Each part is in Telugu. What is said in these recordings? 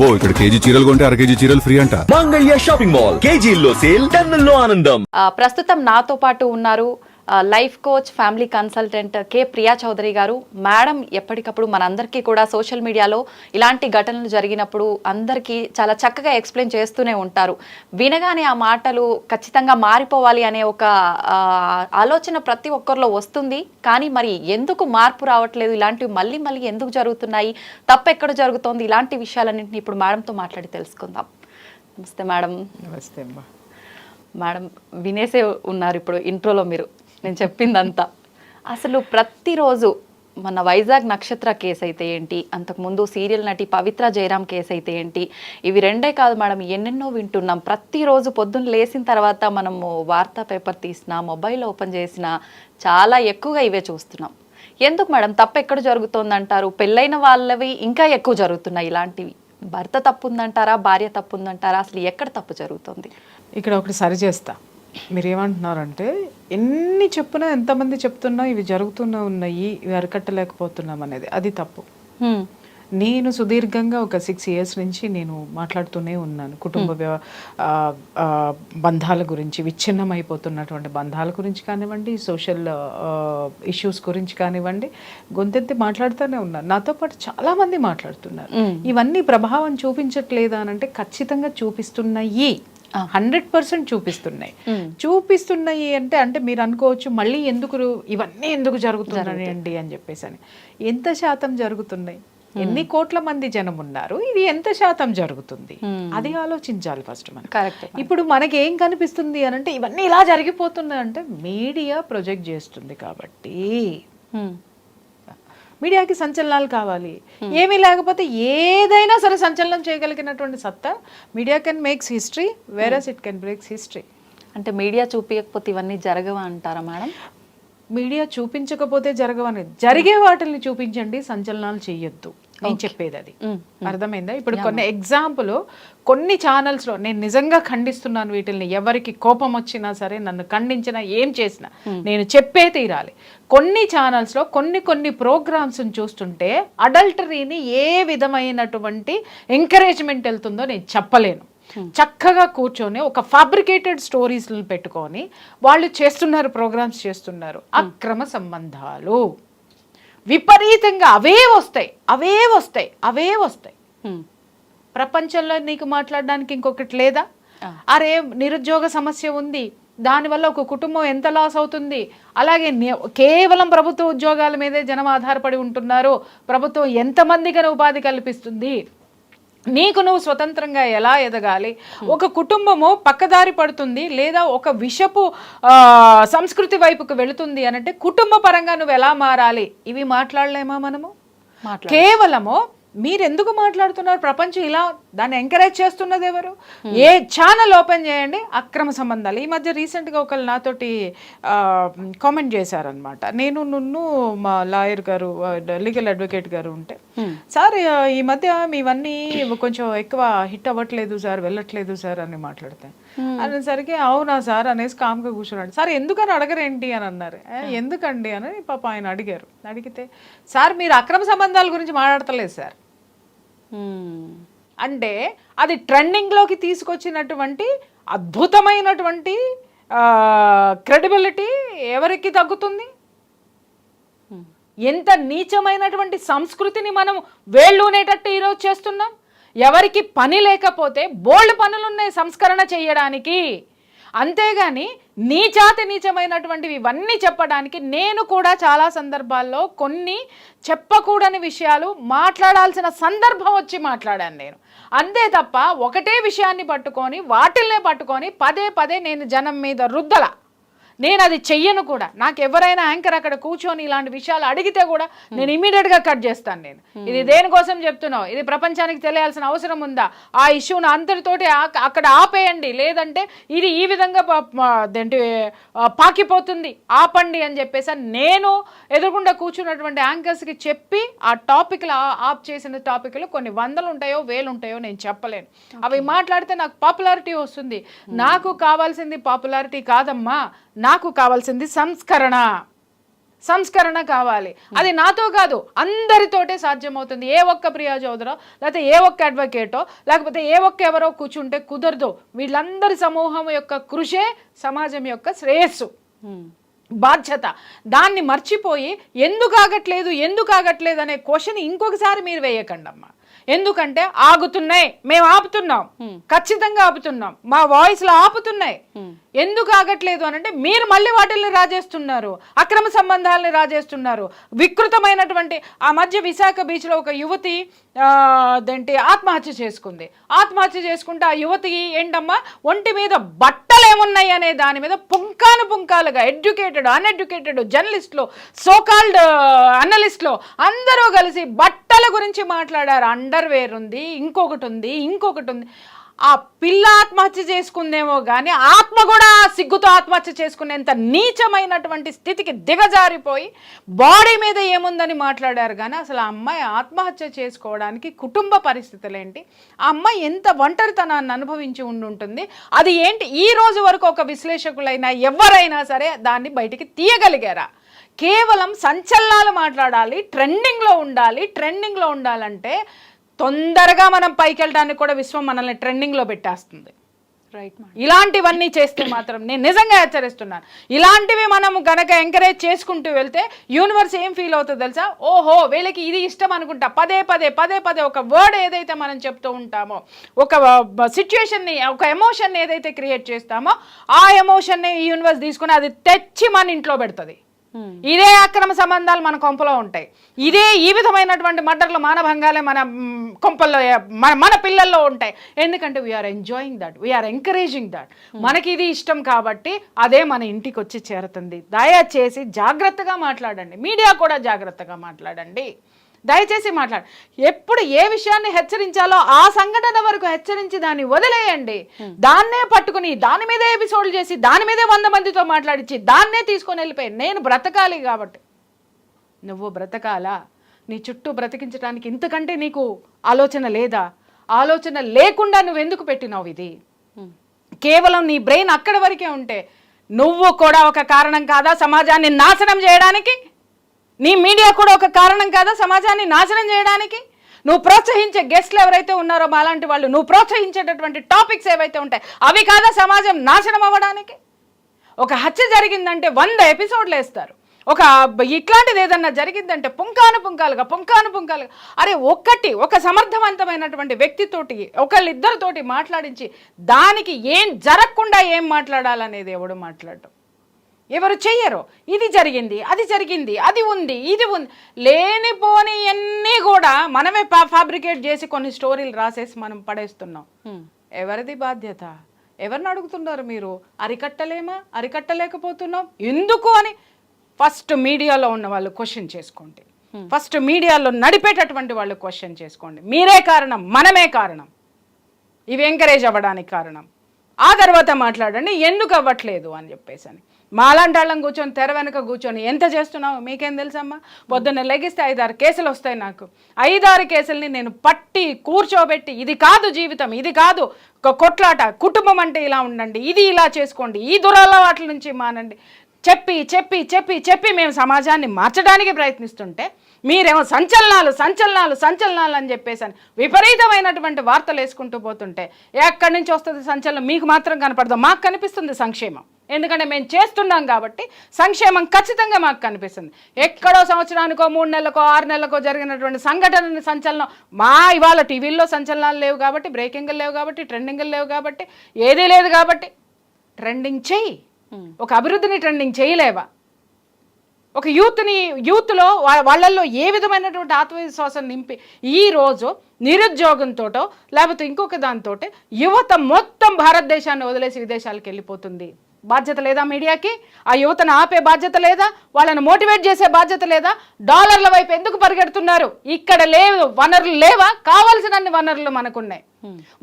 అబ్బో ఇక్కడ కేజీ చీరలు కొంటే అర కేజీ చీరలు ఫ్రీ అంట. మంగళ్య షాపింగ్ మాల్, కేజీల్లో సేల్, టన్నుల్లో ఆనందం. ప్రస్తుతం నాతో పాటు ఉన్నారు life coach, family consultant K Priya Chaudhary గారు. మేడం ఎప్పటికప్పుడు మనందరికీ కూడా సోషల్ మీడియాలో ఇలాంటి ఘటనలు జరిగినప్పుడు అందరికీ చాలా చక్కగా ఎక్స్ప్లెయిన్ చేస్తూనే ఉంటారు. వినగానే ఆ మాటలు ఖచ్చితంగా మారిపోవాలి అనే ఒక ఆలోచన ప్రతి ఒక్కరిలో వస్తుంది. కానీ మరి ఎందుకు మార్పు రావట్లేదు, ఇలాంటివి మళ్ళీ మళ్ళీ ఎందుకు జరుగుతున్నాయి, తప్పు ఎక్కడ జరుగుతోంది, ఇలాంటి విషయాలన్నింటినీ ఇప్పుడు మేడంతో మాట్లాడి తెలుసుకుందాం. నమస్తే మేడం. నమస్తే అమ్మా. మేడం వినేసే ఉన్నారు ఇప్పుడు ఇంట్రోలో మీరు నేను చెప్పిందంతా. అసలు ప్రతిరోజు మన వైజాగ్ నక్షత్ర కేసు అయితే ఏంటి, అంతకుముందు సీరియల్ నటి పవిత్ర జయరాం కేసు అయితే ఏంటి, ఇవి రెండే కాదు మేడం, ఎన్నెన్నో వింటున్నాం. ప్రతిరోజు పొద్దున్న లేచిన తర్వాత మనము వార్తా పేపర్ తీసినా, మొబైల్ ఓపెన్ చేసినా చాలా ఎక్కువగా ఇవే చూస్తున్నాం. ఎందుకు మేడం, తప్పు ఎక్కడ జరుగుతోందంటారు? పెళ్ళైన వాళ్ళవి ఇంకా ఎక్కువ జరుగుతున్నాయి ఇలాంటివి. భర్త తప్పు ఉందంటారా, భార్య తప్పు ఉందంటారా, అసలు ఎక్కడ తప్పు జరుగుతుంది? ఇక్కడ ఒకటి సరి చేస్తా. మీరు ఏమంటున్నారంటే ఎన్ని చెప్పునా, ఎంతమంది చెప్తున్నా ఇవి జరుగుతూనే ఉన్నాయి, ఇవి అరికట్టలేకపోతున్నాం అనేది, అది తప్పు. నేను సుదీర్ఘంగా ఒక 6 years నుంచి నేను మాట్లాడుతూనే ఉన్నాను. కుటుంబ బంధాల గురించి, విచ్ఛిన్నమైపోతున్నటువంటి బంధాల గురించి కానివ్వండి, సోషల్ ఇష్యూస్ గురించి కానివ్వండి, గొంతెత్తి మాట్లాడుతూనే ఉన్నాను. నాతో పాటు చాలామంది మాట్లాడుతున్నారు. ఇవన్నీ ప్రభావం చూపించట్లేదా అంటే ఖచ్చితంగా చూపిస్తున్నాయి, 100% చూపిస్తున్నాయి అంటే మీరు అనుకోవచ్చు మళ్ళీ ఇవన్నీ ఎందుకు జరుగుతున్నాయండి అని చెప్పేసి అని. ఎంత శాతం జరుగుతున్నాయి, ఎన్ని కోట్ల మంది జనం ఉన్నారు, ఇది ఎంత శాతం జరుగుతుంది, అది ఆలోచించాలి ఫస్ట్ మనం. ఇప్పుడు మనకి ఏం కనిపిస్తుంది అని అంటే ఇవన్నీ ఇలా జరిగిపోతున్నాయి అంటే మీడియా ప్రొజెక్ట్ చేస్తుంది కాబట్టి. మీడియాకి సంచలనాలు కావాలి, ఏమీ లేకపోతే ఏదైనా సరే సంచలనం చేయగలిగినటువంటి సత్తా media can makes history, whereas it can breaks history. అంటే మీడియా చూపించకపోతే ఇవన్నీ జరగవా అంటారా మేడం? మీడియా చూపించకపోతే జరగవని, జరిగే వాటిని చూపించండి, సంచలనాలు చెయ్యొద్దు నేను చెప్పేది అది. అర్థమైందా? ఇప్పుడు కొన్ని ఛానల్స్లో నేను నిజంగా ఖండిస్తున్నాను వీటిని. ఎవరికి కోపం వచ్చినా సరే, నన్ను ఖండించినా, ఏం చేసినా నేను చెప్పే తీరాలి. కొన్ని ఛానల్స్లో కొన్ని ప్రోగ్రామ్స్ని చూస్తుంటే అడల్టరీని ఏ విధమైనటువంటి ఎంకరేజ్మెంట్ వెళ్తుందో నేను చెప్పలేను. చక్కగా కూర్చొని ఒక ఫ్యాబ్రికేటెడ్ స్టోరీస్లను పెట్టుకొని వాళ్ళు చేస్తున్నారు, ప్రోగ్రామ్స్ చేస్తున్నారు. అక్రమ సంబంధాలు విపరీతంగా అవే వస్తాయి. ప్రపంచంలో నీకు మాట్లాడడానికి ఇంకొకటి లేదా? అరే నిరుద్యోగ సమస్య ఉంది, దానివల్ల ఒక కుటుంబం ఎంత లాస్ అవుతుంది, అలాగే కేవలం ప్రభుత్వ ఉద్యోగాల మీదే జనం ఆధారపడి ఉంటున్నారు, ప్రభుత్వం ఎంతమందికి ఉపాధి కల్పిస్తుంది, నీకు నువ్వు స్వతంత్రంగా ఎలా ఎదగాలి, ఒక కుటుంబము పక్కదారి పడుతుంది లేదా ఒక విషపు సంస్కృతి వైపుకు వెళుతుంది అనంటే కుటుంబ పరంగా నువ్వు ఎలా మారాలి, ఇవి మాట్లాడలేమా మనము? కేవలము మీరెందుకు మాట్లాడుతున్నారు? ప్రపంచం ఇలా దాన్ని ఎంకరేజ్ చేస్తున్నది ఎవరు? ఏ ఛానల్ ఓపెన్ చేయండి అక్రమ సంబంధాలు. ఈ మధ్య రీసెంట్గా ఒకళ్ళు నాతోటి కామెంట్ చేశారనమాట. నేను మా లాయర్ గారు, లీగల్ అడ్వకేట్ గారు ఉంటే, సార్ ఈ మధ్య మీవన్నీ కొంచెం ఎక్కువ హిట్ అవ్వట్లేదు సార్, వెళ్ళట్లేదు సార్ అని మాట్లాడతాయి. అనేసరికి అవునా సార్ అనేసి కామ్గా కూర్చున్నాడు. సార్ ఎందుకని అడగరేంటి అని అన్నారు. ఎందుకండి అని పాప ఆయన అడిగారు. అడిగితే సార్ మీరు అక్రమ సంబంధాల గురించి మాట్లాడతలేదు సార్ అంటే అది ట్రెండింగ్లోకి తీసుకొచ్చినటువంటి అద్భుతమైనటువంటి క్రెడిబిలిటీ ఎవరికి తగ్గుతుంది? ఎంత నీచమైనటువంటి సంస్కృతిని మనం వేళ్ళూనేటట్టు ఈరోజు చేస్తున్నాం. ఎవరికి పని లేకపోతే బోల్డ్ పనులున్నాయి సంస్కరణ చేయడానికి, అంతేగాని నీచమైనటువంటివి ఇవన్నీ చెప్పడానికి నేను కూడా చాలా సందర్భాల్లో కొన్ని చెప్పకూడని విషయాలు మాట్లాడాల్సిన సందర్భం వచ్చి మాట్లాడాను నేను. అంతే తప్ప ఒకటే విషయాన్ని పట్టుకొని వాటిల్నే పట్టుకొని పదే నేను జనం మీద రుద్దల. నేను అది చెయ్యను కూడా. నాకు ఎవరైనా యాంకర్ అక్కడ కూర్చొని ఇలాంటి విషయాలు అడిగితే కూడా నేను ఇమీడియట్గా కట్ చేస్తాను. నేను ఇది దేనికోసం చెప్తున్నావు, ఇది ప్రపంచానికి తెలియాల్సిన అవసరం ఉందా, ఆ ఇష్యూను అందరితోటి అక్కడ ఆపేయండి, లేదంటే ఇది ఈ విధంగా పాకిపోతుంది, ఆపండి అని చెప్పేసి నేను ఎదురుకుండా కూర్చున్నటువంటి యాంకర్స్కి చెప్పి ఆ టాపిక్లు ఆప్ చేసిన టాపిక్లు కొన్ని 100 ఉంటాయో 1000 ఉంటాయో నేను చెప్పలేను. అవి మాట్లాడితే నాకు పాపులారిటీ వస్తుంది. నాకు కావాల్సింది పాపులారిటీ కాదమ్మా, నాకు కావాల్సింది సంస్కరణ. సంస్కరణ కావాలి. అది నాతో కాదు, అందరితోటే సాధ్యమవుతుంది. ఏ ఒక్క ప్రియా చౌదరో లేకపోతే ఏ ఒక్క అడ్వకేటో లేకపోతే ఏ ఒక్క ఎవరో కూర్చుంటే కుదరదు. వీళ్ళందరి సమూహం యొక్క కృషే సమాజం యొక్క శ్రేయస్సు, బాధ్యత. దాన్ని మర్చిపోయి ఎందుకు ఆగట్లేదు అనే క్వశ్చన్ ఇంకొకసారి మీరు వేయకండి అమ్మా. ఎందుకంటే ఆగుతున్నాయి, మేము ఆపుతున్నాం, ఖచ్చితంగా ఆపుతున్నాం, మా వాయిస్లో ఆపుతున్నాయి. ఎందుకు ఆగట్లేదు అని అంటే మీరు మళ్ళీ వాటిల్ని రాజేస్తున్నారు, అక్రమ సంబంధాలని రాజేస్తున్నారు. వికృతమైనటువంటి ఆ మధ్య విశాఖ బీచ్లో ఒక యువతి ఆత్మహత్య చేసుకుంటే ఆ యువతి ఏంటమ్మా ఒంటి మీద బట్టలు ఏమున్నాయి అనే దాని మీద పుంకాలుగా ఎడ్యుకేటెడ్ అన్ఎడ్యుకేటెడ్ జర్నలిస్టులు, సోకాల్డ్ అనలిస్టులు అందరూ కలిసి బట్టల గురించి మాట్లాడారు. అండర్వేర్ ఉంది, ఇంకొకటి ఉంది. ఆ పిల్ల ఆత్మహత్య చేసుకుందేమో కానీ ఆత్మ కూడా సిగ్గుతో ఆత్మహత్య చేసుకునేంత నీచమైనటువంటి స్థితికి దిగజారిపోయి బాడీ మీద ఏముందని మాట్లాడారు. కానీ అసలు ఆ అమ్మాయి ఆత్మహత్య చేసుకోవడానికి కుటుంబ పరిస్థితులు ఏంటి, ఆ అమ్మాయి ఎంత ఒంటరితనాన్ని అనుభవించి ఉంటుంది, అది ఏంటి, ఈ రోజు వరకు ఒక విశ్లేషకులైనా ఎవరైనా సరే దాన్ని బయటికి తీయగలిగారా? కేవలం సంచలనాలు మాట్లాడాలి, ట్రెండింగ్లో ఉండాలంటే తొందరగా మనం పైకి వెళ్ళడానికి కూడా విశ్వం మనల్ని ట్రెండింగ్లో పెట్టేస్తుంది. రైట్. ఇలాంటివన్నీ చేస్తే మాత్రం నేను నిజంగా హెచ్చరిస్తున్నాను. ఇలాంటివి మనం గనక ఎంకరేజ్ చేసుకుంటూ వెళ్తే యూనివర్స్ ఏం ఫీల్ అవుతుందో తెలుసా? ఓహో వీళ్ళకి ఇది ఇష్టం అనుకుంటా, పదే ఒక వర్డ్ ఏదైతే మనం చెప్తూ ఉంటామో, ఒక సిచ్యుయేషన్ని, ఒక ఎమోషన్ని ఏదైతే క్రియేట్ చేస్తామో ఆ ఎమోషన్ని ఈ యూనివర్స్ తీసుకుని అది తెచ్చి మన ఇంట్లో పెడుతుంది. ఇదే అక్రమ సంబంధాలు మన కొంపలో ఉంటాయి, ఇదే ఈ విధమైనటువంటి మర్డర్లు, మానభంగాలే మన కొంపల్లో, మన పిల్లల్లో ఉంటాయి. ఎందుకంటే we are enjoying that, we are encouraging that. మనకి ఇది ఇష్టం కాబట్టి అదే మన ఇంటికి వచ్చి చేరుతుంది. దయచేసి జాగ్రత్తగా మాట్లాడండి, మీడియా కూడా జాగ్రత్తగా మాట్లాడండి, దయచేసి ఎప్పుడు ఏ విషయాన్ని హెచ్చరించాలో ఆ సంఘటన వరకు హెచ్చరించి దాన్ని వదిలేయండి. దాన్నే పట్టుకుని దాని మీదే ఎపిసోడ్లు చేసి దాని మీదే 100 మందితో మాట్లాడించి దాన్నే తీసుకొని వెళ్ళిపోయి నేను బ్రతకాలి కాబట్టి నువ్వు బ్రతకాలా? నీ చుట్టూ బ్రతికించడానికి ఇంతకంటే నీకు ఆలోచన లేదా? ఆలోచన లేకుండా నువ్వెందుకు పెట్టినావు ఇది? కేవలం నీ బ్రెయిన్ అక్కడి వరకే ఉంటే నువ్వు కూడా ఒక కారణం కాదా సమాజాన్ని నాశనం చేయడానికి? నీ మీడియా కూడా ఒక కారణం కాదా సమాజాన్ని నాశనం చేయడానికి? నువ్వు ప్రోత్సహించే గెస్ట్లు ఎవరైతే ఉన్నారో మాలాంటి వాళ్ళు, నువ్వు ప్రోత్సహించేటటువంటి టాపిక్స్ ఏవైతే ఉంటాయి అవి కాదా సమాజం నాశనం అవ్వడానికి? ఒక హత్య జరిగిందంటే 100 ఎపిసోడ్లు వేస్తారు, ఒక ఇట్లాంటిది ఏదన్నా జరిగిందంటే పుంకానుపుంకాలుగా. అరే ఒక సమర్థవంతమైనటువంటి వ్యక్తితోటి ఒకళ్ళిద్దరితోటి మాట్లాడించి దానికి ఏం జరగకుండా ఏం మాట్లాడాలనేది ఎవడు మాట్లాడటం ఎవరు చెయ్యరు. ఇది జరిగింది, అది ఉంది, ఇది ఉంది, లేనిపోని అన్నీ కూడా మనమే ఫ్యాబ్రికేట్ చేసి కొన్ని స్టోరీలు రాసేసి మనం పడేస్తున్నాం. ఎవరిది బాధ్యత? ఎవరిని అడుగుతున్నారు మీరు? అరికట్టలేకపోతున్నాం ఎందుకు అని ఫస్ట్ మీడియాలో ఉన్న వాళ్ళు క్వశ్చన్ చేసుకోండి, ఫస్ట్ మీడియాలో నడిపేటటువంటి వాళ్ళు క్వశ్చన్ చేసుకోండి. మీరే కారణం, మనమే కారణం, ఇవి ఎంకరేజ్ అవ్వడానికి కారణం. ఆ తర్వాత మాట్లాడండి ఎందుకు అవ్వట్లేదు అని చెప్పేసి అని. మాలాంటి వాళ్ళం కూర్చొని తెర వెనక కూర్చొని ఎంత చేస్తున్నావు మీకేం తెలుసమ్మా? పొద్దున్న లెగిస్తే 5-6 కేసులు వస్తాయి. నాకు 5-6 కేసుల్ని నేను పట్టి కూర్చోబెట్టి ఇది కాదు జీవితం, ఇది కాదు ఒక కొట్లాట, కుటుంబం అంటే ఇలా ఉండండి, ఇది ఇలా చేసుకోండి, ఈ దురలవాట్ల నుంచి మానండి చెప్పి మేము సమాజాన్ని మార్చడానికి ప్రయత్నిస్తుంటే మీరేమో సంచలనాలు అని చెప్పేసాను విపరీతమైనటువంటి వార్తలు వేసుకుంటూ పోతుంటే ఎక్కడి నుంచి వస్తుంది సంచలనం? మీకు మాత్రం కనపడదు, మాకు కనిపిస్తుంది సంక్షేమం. ఎందుకంటే మేము చేస్తున్నాం కాబట్టి సంక్షేమం ఖచ్చితంగా మాకు కనిపిస్తుంది. ఎక్కడో సంవత్సరానికో 3 నెలలకో 6 నెలలకో జరిగినటువంటి సంఘటన సంచలనం ఇవాళ టీవీల్లో సంచలనాలు లేవు కాబట్టి, బ్రేకింగ్లు లేవు కాబట్టి, ట్రెండింగ్లు లేవు కాబట్టి, ఏదీ లేదు కాబట్టి ట్రెండింగ్ చెయ్యి. ఒక అభివృద్ధిని ట్రెండింగ్ చేయలేవా? ఒక యూత్లో వాళ్ళల్లో ఏ విధమైనటువంటి ఆత్మవిశ్వాసం నింపి ఈరోజు నిరుద్యోగంతోటో లేకపోతే ఇంకొక దాంతో యువత మొత్తం భారతదేశాన్ని వదిలేసి విదేశాలకు వెళ్ళిపోతుంది. బాధ్యత లేదా మీడియాకి? ఆ యువతను ఆపే బాధ్యత లేదా? వాళ్ళని మోటివేట్ చేసే బాధ్యత లేదా? డాలర్ల వైపు ఎందుకు పరిగెడుతున్నారు? ఇక్కడ లేవు వనరులు లేవా? కావాల్సినన్ని వనరులు మనకున్నాయి,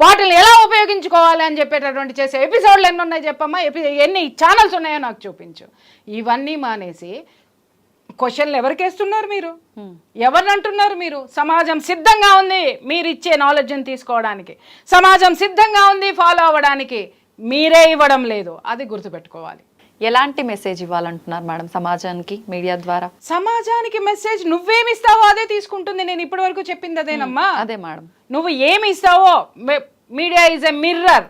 వాటిని ఎలా ఉపయోగించుకోవాలి అని చెప్పేటటువంటి చేసే ఎపిసోడ్లు ఎన్ని ఉన్నాయి చెప్పమ్మా, ఎన్ని ఛానల్స్ ఉన్నాయో నాకు చూపించు. ఇవన్నీ మానేసి క్వశ్చన్లు ఎవరికేస్తున్నారు మీరు? ఎవరిని అంటున్నారు మీరు? సమాజం సిద్ధంగా ఉంది మీరు ఇచ్చే నాలెడ్జ్ని తీసుకోవడానికి, సమాజం సిద్ధంగా ఉంది ఫాలో అవ్వడానికి, మీరే ఇవ్వడం లేదు, అది గుర్తుపెట్టుకోవాలి. ఎలాంటి మెసేజ్ ఇవ్వాలంటున్నారు మేడం సమాజానికి మీడియా ద్వారా? సమాజానికి మెసేజ్ నువ్వేమి ఇస్తావో అదే తీసుకుంటుంది. నేను ఇప్పటి వరకు చెప్పింది అదేనమ్మా. అదే మేడం, నువ్వు ఏమి ఇస్తావో, మీడియా ఈజ్ ఎ మిర్రర్.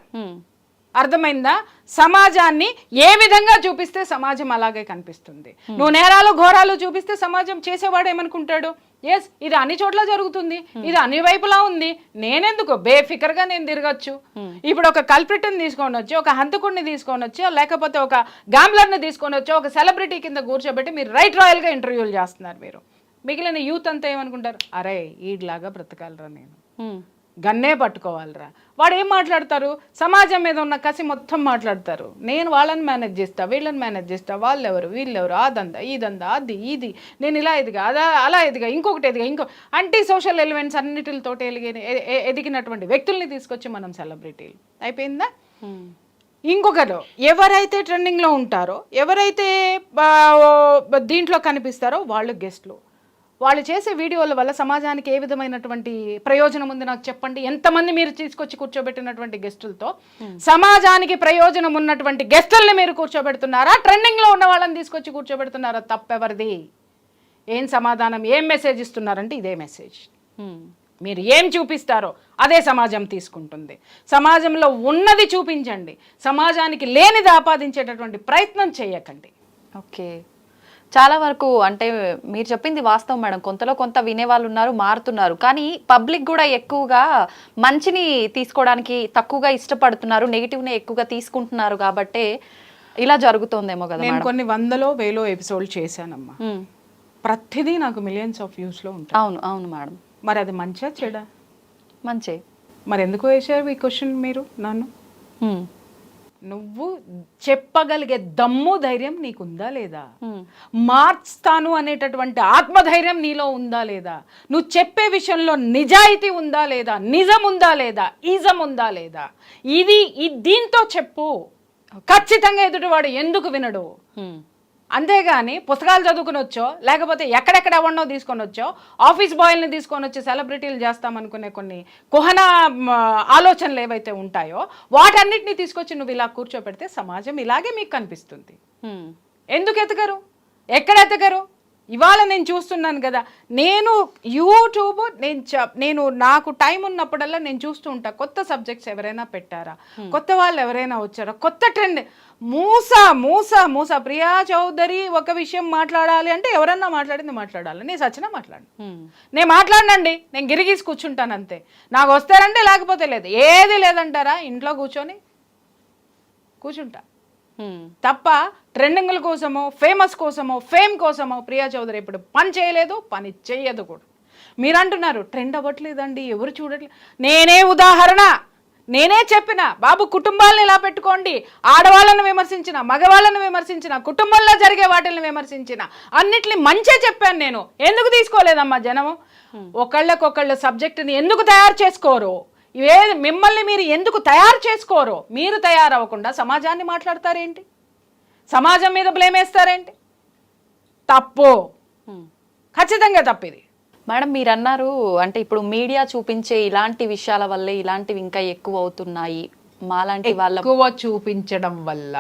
అర్థమైందా? సమాజాన్ని ఏ విధంగా చూపిస్తే సమాజం అలాగే కనిపిస్తుంది. నువ్వు నేరాలు ఘోరాలు చూపిస్తే సమాజం చేసేవాడు ఏమనుకుంటాడు, ఎస్ ఇది అన్ని చోట్ల జరుగుతుంది, ఇది అన్ని వైపులా ఉంది, నేనెందుకు బేఫికర్ గా నేను తిరగచ్చు. ఇప్పుడు ఒక కల్ప్రిట్ని తీసుకొని వచ్చి, ఒక హంతకుడిని తీసుకొని వచ్చి, లేకపోతే ఒక గ్యాంబ్లర్ని తీసుకొని వచ్చి, ఒక సెలబ్రిటీ కింద కూర్చోబెట్టి మీరు రైట్ రాయల్ గా ఇంటర్వ్యూలు చేస్తున్నారు. మీరు మిగిలిన యూత్ అంతా ఏమనుకుంటారు, అరే ఈడ్లాగా బ్రతకాలరా, నేను గన్నే పట్టుకోవాలరా. వాడు ఏం మాట్లాడతారు, సమాజం మీద ఉన్న కసి మొత్తం మాట్లాడతారు. నేను వాళ్ళని మేనేజ్ చేస్తా, వీళ్ళని మేనేజ్ చేస్తా, వాళ్ళెవరు వీళ్ళెవరు, అదందా ఇదందా, అది ఇది, నేను ఇలా ఎదిగా, అలా ఎదిగా, ఇంకొకటి ఎదిగా, యాంటీ సోషల్ ఎలిమెంట్స్ అన్నిటితో ఎదిగినటువంటి వ్యక్తుల్ని తీసుకొచ్చి మనం సెలబ్రిటీలు అయిపోయిందా. ఇంకొకరు ఎవరైతే ట్రెండింగ్లో ఉంటారో, ఎవరైతే దీంట్లో కనిపిస్తారో వాళ్ళు గెస్ట్లు. వాళ్ళు చేసే వీడియోల వల్ల సమాజానికి ఏ విధమైనటువంటి ప్రయోజనం ఉంది నాకు చెప్పండి. ఎంతమంది మీరు తీసుకొచ్చి కూర్చోబెట్టినటువంటి గెస్టులతో సమాజానికి ప్రయోజనం ఉన్నటువంటి గెస్టుల్ని మీరు కూర్చోబెడుతున్నారా, ట్రెండింగ్లో ఉన్న వాళ్ళని తీసుకొచ్చి కూర్చోబెడుతున్నారా? తప్పెవరిది? ఏం సమాధానం, ఏం మెసేజ్ ఇస్తున్నారంటే ఇదే మెసేజ్. మీరు ఏం చూపిస్తారో అదే సమాజం తీసుకుంటుంది. సమాజంలో ఉన్నది చూపించండి, సమాజానికి లేనిది ఆపాదించేటటువంటి ప్రయత్నం చేయకండి. ఓకే, చాలా వరకు అంటే మీరు చెప్పింది వాస్తవం మేడం. కొంతలో కొంత వినేవాళ్ళు ఉన్నారు, మారుతున్నారు. కానీ పబ్లిక్ కూడా ఎక్కువగా మంచిని తీసుకోవడానికి తక్కువగా ఇష్టపడుతున్నారు, నెగిటివ్ని ఎక్కువగా తీసుకుంటున్నారు. కాబట్టి ఇలా జరుగుతోందేమో కదా. నేను కొన్ని 100లో 1000లో ఎపిసోడ్ చేశానమ్మా. ప్రతిదీ నాకు మిలియన్స్ ఆఫ్ వ్యూస్లో ఉంటాయి. అవును అవును మేడం. మరి అది మంచిగా చెడా? మంచి. మరి ఎందుకు వేసారు ఈ క్వశ్చన్ మీరు నన్ను? నువ్వు చెప్పగలిగే దమ్ము ధైర్యం నీకుందా లేదా? మార్చుతాను అనేటటువంటి ఆత్మధైర్యం నీలో ఉందా లేదా? నువ్వు చెప్పే విషయంలో నిజాయితీ ఉందా లేదా? నిజం ఉందా లేదా? ఈజం ఉందా లేదా? ఇది దీంతో చెప్పు. ఖచ్చితంగా ఎదుటివాడు ఎందుకు వినడు? అంతేగాని పుస్తకాలు చదువుకుని వచ్చో, లేకపోతే ఎక్కడెక్కడ ఎవరినో తీసుకొని వచ్చో, ఆఫీస్ బాయ్ని తీసుకొని వచ్చి సెలబ్రిటీలు చేస్తామనుకునే కొన్ని కుహన ఆలోచనలు ఏవైతే ఉంటాయో వాటన్నిటిని తీసుకొచ్చి నువ్వు ఇలా కూర్చోపెడితే సమాజం ఇలాగే మీకు కనిపిస్తుంది. ఎందుకు ఎతకరు? ఎక్కడ ఎతకరు? ఇవాళ నేను చూస్తున్నాను కదా, నేను యూట్యూబ్ నేను నాకు టైం ఉన్నప్పుడల్లా నేను చూస్తూ ఉంటా. కొత్త సబ్జెక్ట్స్ ఎవరైనా పెట్టారా, కొత్త వాళ్ళు ఎవరైనా వచ్చారా, కొత్త ట్రెండ్. మూస ప్రియా చౌదరి ఒక విషయం మాట్లాడాలి అంటే ఎవరన్నా మాట్లాడింది మాట్లాడాలి. నేను సచ్చినా మాట్లాడు, నేను మాట్లాడనండి, నేను గిరిగీసి కూర్చుంటాను అంతే. నాకు వస్తారంటే లేకపోతే లేదు. ఏది లేదంటారా, ఇంట్లో కూర్చొని కూర్చుంటా తప్ప ట్రెండింగ్ల కోసమో ఫేమస్ కోసమో ఫేమ్ కోసమో ప్రియా చౌదరి ఇప్పుడు పని చేయలేదు, పని చెయ్యదు కూడా. మీరు అంటున్నారు ట్రెండ్ అవ్వట్లేదండి, ఎవరు చూడట్లేదు. నేనే ఉదాహరణ, నేనే చెప్పిన బాబు కుటుంబాలను ఇలా పెట్టుకోండి, ఆడవాళ్ళను విమర్శించిన, మగవాళ్ళను విమర్శించిన, కుటుంబంలో జరిగే వాటిని విమర్శించిన, అన్నిటిని మంచిగా చెప్పాను నేను. ఎందుకు తీసుకోలేదమ్మా జనము? ఒకళ్ళకొకళ్ళు సబ్జెక్టుని ఎందుకు తయారు చేసుకోరు? మిమ్మల్ని మీరు ఎందుకు తయారు చేసుకోరు? మీరు తయారవ్వకుండా సమాజాన్ని మాట్లాడతారేంటి? సమాజం మీద బ్లేమ్ వేస్తారేంటి? తప్పు, ఖచ్చితంగా తప్పిది. మేడం మీరు అన్నారు అంటే ఇప్పుడు మీడియా చూపించే ఇలాంటి విషయాల వల్లే ఇలాంటివి ఇంకా ఎక్కువ అవుతున్నాయి. మాలాంటి వాళ్ళ ఎక్కువ చూపించడం వల్ల,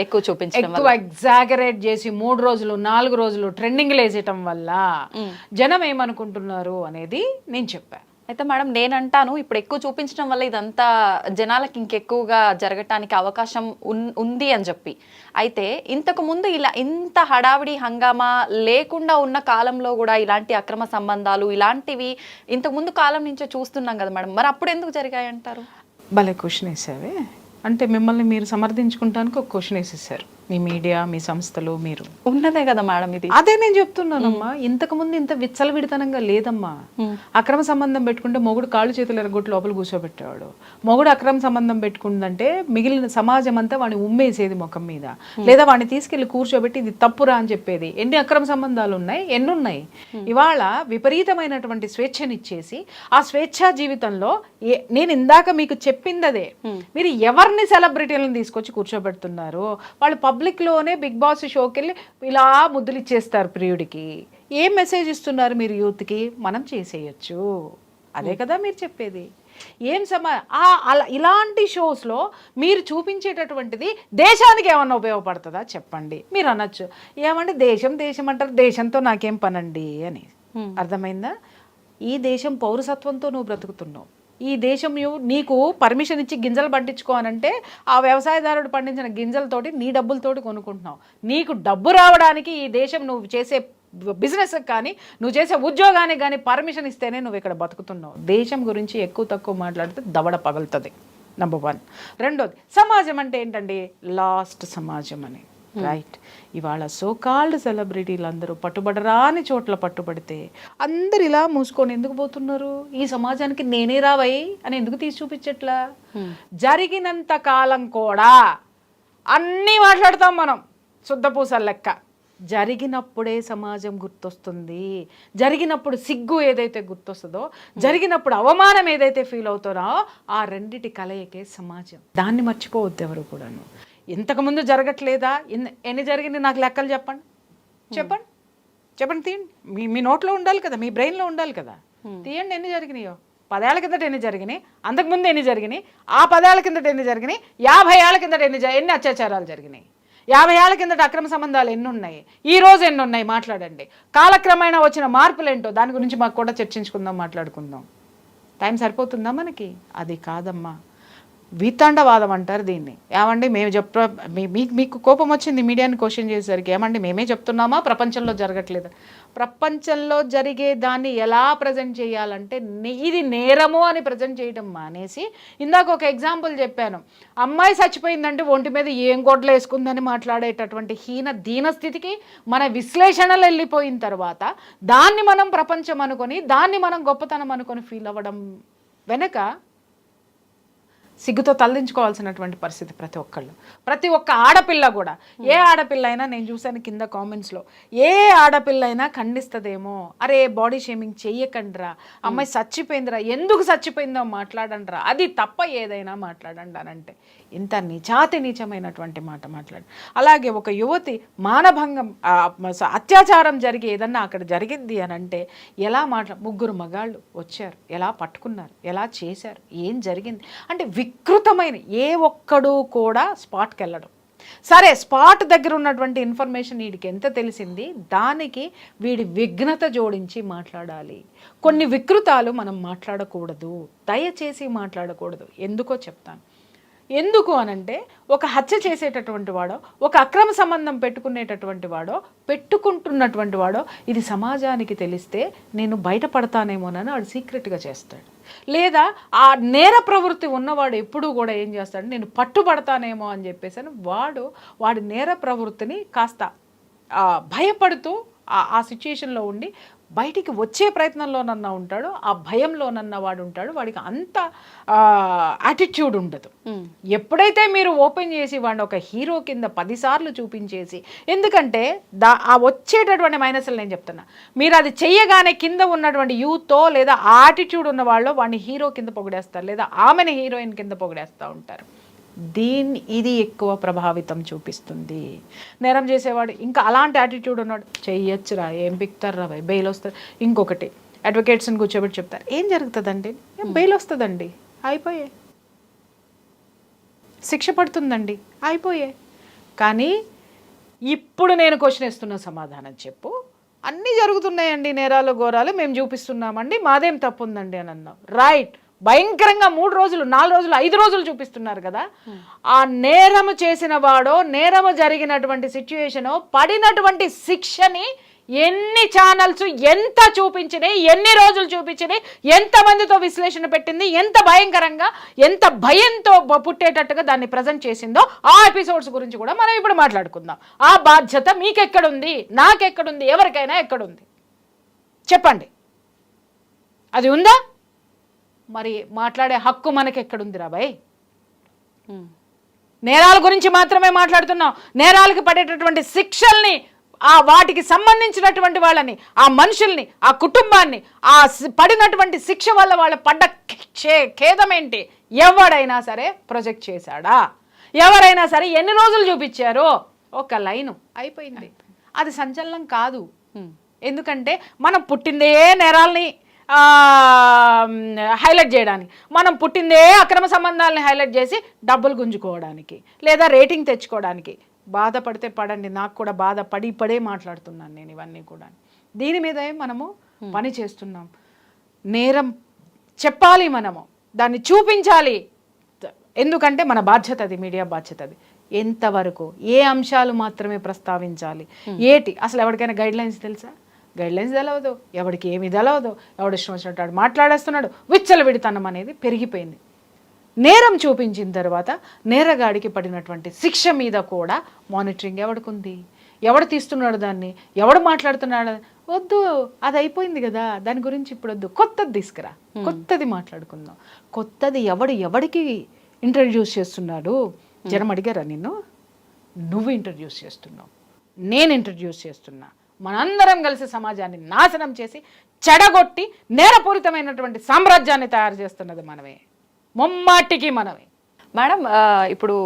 ఎక్కువ ఎగ్జాగరేట్ చేసి 3 రోజులు 4 రోజులు ట్రెండింగ్లు వేసేయటం వల్ల జనం ఏమనుకుంటున్నారు అనేది నేను చెప్పాను. అయితే మేడం నేనంటాను ఇప్పుడు ఎక్కువ చూపించడం వల్ల ఇదంతా జనాలకి ఇంకెక్కువగా జరగటానికి అవకాశం ఉంది అని చెప్పి. అయితే ఇంతకు ముందు ఇలా ఇంత హడావిడి హంగామా లేకుండా ఉన్న కాలంలో కూడా ఇలాంటి అక్రమ సంబంధాలు ఇలాంటివి ఇంతకు ముందు కాలం నుంచే చూస్తున్నాం కదా మేడం, మరి అప్పుడు ఎందుకు జరిగాయి అంటారు? భలే క్వశ్చన్ వేసావే. అంటే మిమ్మల్ని మీరు సమర్థించుకుంటానికి ఒక క్వశ్చన్ వేసేసారు. మీ మీడియా, మీ సంస్థలు, మీరు ఉన్నదే కదా మేడం ఇది. అదే నేను చెప్తున్నానమ్మా, ఇంతకు ముందు ఇంత విచ్చలవిడితనంగా లేదమ్మా. అక్రమ సంబంధం పెట్టుకుంటే మొగుడు కాళ్ళు చేతులు ఎరగొట్టి లోపల కూర్చోబెట్టేవాడు. మొగుడు అక్రమ సంబంధం పెట్టుకుందంటే మిగిలిన సమాజం అంతా వాడిని ఉమ్మేసేది ముఖం మీద, లేదా వాడిని తీసుకెళ్లి కూర్చోబెట్టి ఇది తప్పురా అని చెప్పేది. ఎన్ని అక్రమ సంబంధాలు ఉన్నాయి, ఎన్నున్నాయి. ఇవాళ విపరీతమైనటువంటి స్వేచ్ఛనిచ్చేసి ఆ స్వేచ్ఛా జీవితంలో నేను ఇందాక మీకు చెప్పిందదే. మీరు ఎవరిని సెలబ్రిటీలను తీసుకొచ్చి కూర్చోబెడుతున్నారు? వాళ్ళు పబ్లిక్లోనే బిగ్ బాస్ షోకి వెళ్ళి ఇలా ముద్దులు ఇచ్చేస్తారు ప్రియుడికి. ఏం మెసేజ్ ఇస్తున్నారు మీరు యూత్కి? మనం చేసేయచ్చు, అదే కదా మీరు చెప్పేది. ఏం అలా ఇలాంటి షోస్లో మీరు చూపించేటటువంటిది దేశానికి ఏమన్నా ఉపయోగపడుతుందా చెప్పండి. మీరు అనొచ్చు ఏమంటే దేశం దేశం అంటారు, దేశంతో నాకేం పనండి అని. అర్థమైందా? ఈ దేశం పౌరసత్వంతో నువ్వు బ్రతుకుతున్నావు. ఈ దేశం నీకు పర్మిషన్ ఇచ్చి గింజలు పండించుకో అనంటే ఆ వ్యవసాయదారుడు పండించిన గింజలతోటి నీ డబ్బులతోటి కొనుక్కుంటున్నావు. నీకు డబ్బు రావడానికి ఈ దేశం నువ్వు చేసే బిజినెస్కి కానీ నువ్వు చేసే ఉద్యోగానికి కానీ పర్మిషన్ ఇస్తేనే నువ్వు ఇక్కడ బతుకుతున్నావు. దేశం గురించి ఎక్కువ తక్కువ మాట్లాడితే దవడ పగులుతుంది. నంబర్ 1. రెండోది సమాజం అంటే ఏంటండి? లాస్ట్ సమాజం అని. రైట్. ఇవాళ సోకాల్డ్ సెలబ్రిటీలు అందరూ పట్టుబడరాని చోట్ల పట్టుబడితే అందరు ఇలా మూసుకొని ఎందుకు పోతున్నారు? ఈ సమాజానికి నేనే రావై అని ఎందుకు తీసి చూపించట్లా? జరిగినంత కాలం కూడా అన్నీ మాట్లాడతాం మనం శుద్ధపూసల లెక్క. జరిగినప్పుడే సమాజం గుర్తొస్తుంది. జరిగినప్పుడు సిగ్గు ఏదైతే గుర్తొస్తుందో, జరిగినప్పుడు అవమానం ఏదైతే ఫీల్ అవుతారో ఆ రెండిటి కలయికే సమాజం. దాన్ని మర్చిపోవద్దు ఎవరు కూడాను. ఇంతకుముందు జరగట్లేదా? ఎన్ని జరిగింది నాకు లెక్కలు చెప్పండి. చెప్పండి చెప్పండి తీయండి. మీ నోట్లో ఉండాలి కదా, మీ బ్రెయిన్లో ఉండాలి కదా. తీయండి ఎన్ని జరిగినాయో. 10 ఏళ్ల కిందట ఎన్ని జరిగినాయి, అంతకుముందు ఎన్ని జరిగినాయి, ఆ 10 ఏళ్ల కిందట ఎన్ని జరిగినాయి, 50 ఏళ్ల కిందట ఎన్ని అత్యాచారాలు జరిగినాయి, 50 ఏళ్ల కిందట అక్రమ సంబంధాలు ఎన్ని ఉన్నాయి, ఈ రోజు ఎన్ని ఉన్నాయి మాట్లాడండి. కాలక్రమేణా వచ్చిన మార్పులు ఏంటో దాని గురించి మాకు కూడా చర్చించుకుందాం, మాట్లాడుకుందాం. టైం సరిపోతుందా మనకి? అది కాదమ్మా, వితండవాదం అంటారు దీన్ని. ఏమండి మేము మీకు కోపం వచ్చింది మీడియాని క్వశ్చన్ చేసేసరికి. ఏమండి మేమే చెప్తున్నామా ప్రపంచంలో జరగట్లేదు? ప్రపంచంలో జరిగే దాన్ని ఎలా ప్రజెంట్ చేయాలంటే ఇది నేరము అని ప్రజెంట్ చేయడం మానేసి, ఇందాక ఒక ఎగ్జాంపుల్ చెప్పాను, అమ్మాయి చచ్చిపోయిందంటే ఒంటి మీద ఏం గొడ్లు వేసుకుందని మాట్లాడేటటువంటి దీన స్థితికి మన విశ్లేషణలు వెళ్ళిపోయిన తర్వాత దాన్ని మనం ప్రపంచం అనుకొని, దాన్ని మనం గొప్పతనం అనుకొని ఫీల్ అవ్వడం వెనక సిగ్గుతో తలదించుకోవాల్సినటువంటి పరిస్థితి ప్రతి ఒక్క ఆడపిల్ల కూడా. ఏ ఆడపిల్ల అయినా నేను చూసాను కింద కామెంట్స్లో, ఏ ఆడపిల్ల అయినా ఖండిస్తుందేమో, అరే బాడీ షేమింగ్ చెయ్యకండిరా, అమ్మాయి చచ్చిపోయిందిరా, ఎందుకు చచ్చిపోయిందో మాట్లాడండిరా, అది తప్ప ఏదైనా మాట్లాడండి అనంటే ఇంత నీచమైనటువంటి మాట మాట్లాడు. అలాగే ఒక యువతి మానభంగం అత్యాచారం జరిగి ఏదన్నా అక్కడ జరిగింది అని అంటే ఎలా ముగ్గురు మగాళ్ళు వచ్చారు, ఎలా పట్టుకున్నారు, ఎలా చేశారు, ఏం జరిగింది అంటే వికృతమైన ఏ ఒక్కడు కూడా స్పాట్కి వెళ్ళడం. సరే స్పాట్ దగ్గర ఉన్నటువంటి ఇన్ఫర్మేషన్ వీడికి ఎంత తెలిసింది, దానికి వీడి విఘ్నత జోడించి మాట్లాడాలి. కొన్ని వికృతాలు మనం మాట్లాడకూడదు, దయచేసి మాట్లాడకూడదు. ఎందుకో చెప్తాను. ఎందుకు అనంటే ఒక హత్య చేసేటటువంటి వాడో, ఒక అక్రమ సంబంధం పెట్టుకుంటున్నటువంటి వాడో ఇది సమాజానికి తెలిస్తే నేను బయటపడతానేమోనని వాడు సీక్రెట్గా చేస్తాడు. లేదా ఆ నేర ప్రవృత్తి ఉన్నవాడు ఎప్పుడూ కూడా ఏం చేస్తాడు, నేను పట్టుబడతానేమో అని చెప్పేసి వాడి నేర ప్రవృత్తిని కాస్త భయపడుతూ ఆ సిచ్యుయేషన్లో ఉండి బయటికి వచ్చే ప్రయత్నంలోనన్నా ఉంటాడు, ఆ భయంలోనన్నా వాడు ఉంటాడు. వాడికి అంత యాటిట్యూడ్ ఉండదు. ఎప్పుడైతే మీరు ఓపెన్ చేసి వాడిని ఒక హీరో కింద 10 సార్లు చూపించేసి, ఎందుకంటే ఆ వచ్చేటటువంటి మైనస్లు నేను చెప్తున్నా, మీరు అది చెయ్యగానే కింద ఉన్నటువంటి యూత్తో లేదా ఆ యాటిట్యూడ్ ఉన్న వాళ్ళు వాడిని హీరో కింద పొగిడేస్తారు, లేదా ఆమెని హీరోయిన్ కింద పొగిడేస్తూ ఉంటారు. ఇది ఎక్కువ ప్రభావితం చూపిస్తుంది. నేరం చేసేవాడు ఇంకా అలాంటి యాటిట్యూడ్ ఉన్నాడు, చెయ్యొచ్చురా, ఏం పిక్తారా, బెయిల్ వస్తుంది. ఇంకొకటి అడ్వకేట్స్ని కూర్చోబెట్టి చెప్తారు, ఏం జరుగుతుందండి, బెయిల్ వస్తుందండి, అయిపోయే, శిక్ష పడుతుందండి, అయిపోయే. కానీ ఇప్పుడు నేను క్వశ్చన్ ఇస్తున్న సమాధానం చెప్పు, అన్నీ జరుగుతున్నాయండి, నేరాలు ఘోరాలు మేము చూపిస్తున్నామండి, మాదేం తప్పు ఉందండి అని అన్నాం. రైట్, భయంకరంగా 3 రోజులు 4 రోజులు 5 రోజులు చూపిస్తున్నారు కదా. ఆ నేరము చేసిన వాడో, నేరము జరిగినటువంటి సిచ్యుయేషనో, పడినటువంటి శిక్షని ఎన్ని ఛానల్స్ ఎంత చూపించినాయి, ఎన్ని రోజులు చూపించినాయి, ఎంతమందితో విశ్లేషణ పెట్టింది, ఎంత భయంకరంగా ఎంత భయంతో పుట్టేటట్టుగా దాన్ని ప్రజెంట్ చేసిందో ఆ ఎపిసోడ్స్ గురించి కూడా మనం ఇప్పుడు మాట్లాడుకుందాం. ఆ బాధ్యత మీకెక్కడుంది, నాకెక్కడుంది, ఎవరికైనా ఎక్కడుంది చెప్పండి. అది ఉందా? మరి మాట్లాడే హక్కు మనకి ఎక్కడుంది రాబాయ్? నేరాల గురించి మాత్రమే మాట్లాడుతున్నాం. నేరాలకు పడేటటువంటి శిక్షల్ని, ఆ వాటికి సంబంధించినటువంటి వాళ్ళని, ఆ మనుషుల్ని, ఆ కుటుంబాన్ని, ఆ పడినటువంటి శిక్ష వల్ల వాళ్ళు పడ్డ ఖేదం ఏంటి, ఎవడైనా సరే ప్రొజెక్ట్ చేశాడా? ఎవరైనా సరే ఎన్ని రోజులు చూపించారో, ఒక లైను అయిపోయింది. అది సంచలనం కాదు. ఎందుకంటే మనం పుట్టిందే నేరాలని హైలైట్ చేయడానికి, మనం పుట్టిందే అక్రమ సంబంధాలని హైలైట్ చేసి డబ్బులు గుంజుకోవడానికి లేదా రేటింగ్ తెచ్చుకోవడానికి. బాధపడితే పడండి, నాకు కూడా పడే మాట్లాడుతున్నాను నేను ఇవన్నీ కూడా. దీని మీదే మనము పని చేస్తున్నాం. నేరం చెప్పాలి, మనము దాన్ని చూపించాలి. ఎందుకంటే మన బాధ్యత అది, మీడియా బాధ్యత అది. ఎంతవరకు ఏ అంశాలు మాత్రమే ప్రస్తావించాలి, ఏటి అసలు ఎవరికైనా గైడ్ లైన్స్ తెలుసా? గైడ్ లైన్స్ తెలవదు, ఎవరికి ఏమి తెలవదు, ఎవడు ఇష్టం వచ్చినట్టు మాట్లాడేస్తున్నాడు. విచ్చలవిడితనం అనేది పెరిగిపోయింది. నేరం చూపించిన తర్వాత నేరగాడికి పడినటువంటి శిక్ష మీద కూడా మానిటరింగ్ ఎవడికుంది, ఎవడు తీస్తున్నాడు దాన్ని, ఎవడు మాట్లాడుతున్నాడు వద్దు, అది అయిపోయింది కదా, దాని గురించి ఇప్పుడు వద్దు, కొత్తది తీసుకురా, కొత్తది మాట్లాడుకుందాం. కొత్తది ఎవడికి ఇంట్రడ్యూస్ చేస్తున్నాడు? జనం అడిగారా నిన్ను? నువ్వు ఇంట్రడ్యూస్ చేస్తున్నావు, నేను ఇంట్రడ్యూస్ చేస్తున్నా. మనందరం కలిసి సమాజాన్ని నాశనం చేసి చెడగొట్టి నేరపూరితమైనటువంటి సామ్రాజ్యాన్ని తయారు చేస్తున్నది మనమే, ముమ్మాటికి మనమే. మేడం, ఇప్పుడు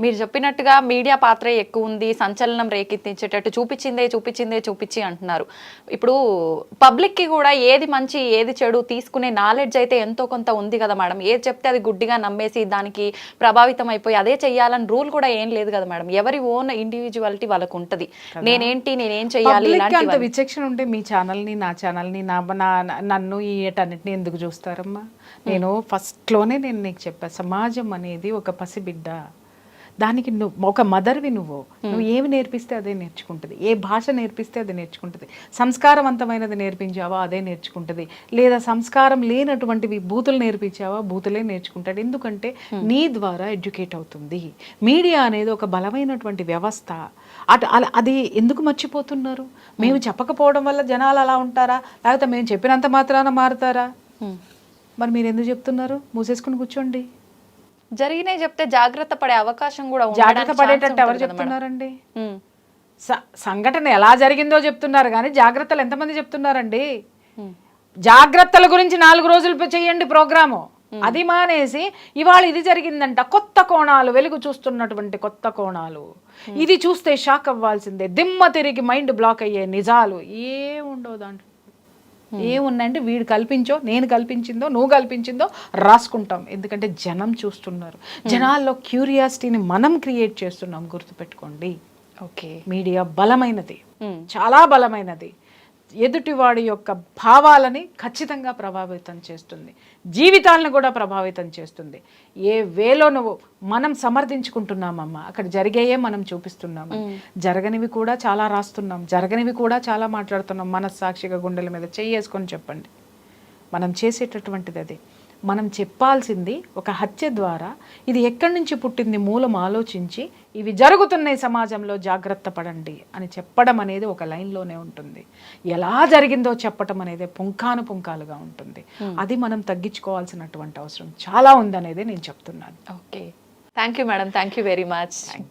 మీరు చెప్పినట్టుగా మీడియా పాత్ర ఎక్కువ ఉంది, సంచలనం రేకెత్తించేటట్టు చూపించి అంటున్నారు. ఇప్పుడు పబ్లిక్కి కూడా ఏది మంచి ఏది చెడు తీసుకునే నాలెడ్జ్ అయితే ఎంతో కొంత ఉంది కదా మేడం. ఏది చెప్తే అది గుడ్డిగా నమ్మేసి దానికి ప్రభావితం అయిపోయి అదే చెయ్యాలని రూల్ కూడా ఏం లేదు కదా మేడం. ఎవరి ఓన్ ఇండివిజువాలిటీ వాళ్ళకు ఉంటుంది. నేనేం చెయ్యాలి, అంత విచక్షణ ఉంటే మీ ఛానల్ని, నా ఛానల్ని, నన్ను ఈ ఏటన్నిటిని ఎందుకు చూస్తారమ్మా? నేను ఫస్ట్లోనే నీకు చెప్పా, సమాజం అనేది ఒక పసిబిడ్డ. దానికి నువ్వు ఒక మదర్వి, నువ్వు ఏమి నేర్పిస్తే అదే నేర్చుకుంటుంది, ఏ భాష నేర్పిస్తే అది నేర్చుకుంటుంది. సంస్కారవంతమైనది నేర్పించావా అదే నేర్చుకుంటుంది, లేదా సంస్కారం లేనటువంటివి బూతులు నేర్పించావా బూతులే నేర్చుకుంటాడు. ఎందుకంటే నీ ద్వారా ఎడ్యుకేట్ అవుతుంది. మీడియా అనేది ఒక బలమైనటువంటి వ్యవస్థ. అది ఎందుకు మర్చిపోతున్నారు? మేము చెప్పకపోవడం వల్ల జనాలు అలా ఉంటారా, లేకపోతే మేము చెప్పినంత మాత్రాన మారుతారా? మరి మీరు ఎందుకు చెప్తున్నారు? మూసేసుకుని కూర్చోండి. జరిగినే చెప్తే జాగ్రత్త పడే అవకాశం కూడా ఉంది. జాగ్రత్త పడేటట్టు ఎవరు చెప్తున్నారండి? సంఘటన ఎలా జరిగిందో చెప్తున్నారు కానీ జాగ్రత్తలు ఎంతమంది చెప్తున్నారండి? జాగ్రత్తల గురించి 4 రోజులు చేయండి ప్రోగ్రాము. అది మానేసి ఇవాళ ఇది జరిగిందంట, కొత్త కోణాలు, వెలుగు చూస్తున్నటువంటి కొత్త కోణాలు, ఇది చూస్తే షాక్ అవ్వాల్సిందే, దిమ్మ తిరిగి మైండ్ బ్లాక్ అయ్యే నిజాలు ఏముండవు దాంట్లో. ఏమున్నాయంటే వీడు కల్పించో, నేను కల్పించిందో, నువ్వు కల్పించిందో రాసుకుంటాం. ఎందుకంటే జనం చూస్తున్నారు. జనాల్లో క్యూరియాసిటీని మనం క్రియేట్ చేస్తున్నాం. గుర్తుపెట్టుకోండి. ఓకే, మీడియా బలమైనది, చాలా బలమైనది. ఎదుటివాడి యొక్క భావాలని ఖచ్చితంగా ప్రభావితం చేస్తుంది, జీవితాలను కూడా ప్రభావితం చేస్తుంది. ఏ వేలో నువ్వు మనం సమర్థించుకుంటున్నామమ్మా, అక్కడ జరిగేయే మనం చూపిస్తున్నాము. జరగనివి కూడా చాలా రాస్తున్నాం, జరగనివి కూడా చాలా మాట్లాడుతున్నాం. మనస్సాక్షిగా గుండెల మీద చెయ్యేసుకొని చెప్పండి. మనం చేసేటటువంటిది అది. మనం చెప్పాల్సింది ఒక హత్య ద్వారా ఇది ఎక్కడి నుంచి పుట్టింది మూలం ఆలోచించి ఇవి జరుగుతున్నాయి సమాజంలో, జాగ్రత్త పడండి అని చెప్పడం అనేది ఒక లైన్లోనే ఉంటుంది. ఎలా జరిగిందో చెప్పడం అనేది పుంకాలుగా ఉంటుంది. అది మనం తగ్గించుకోవాల్సినటువంటి అవసరం చాలా ఉందనేది నేను చెప్తున్నాను. Okay, thank you madam, thank you very much. Thank you.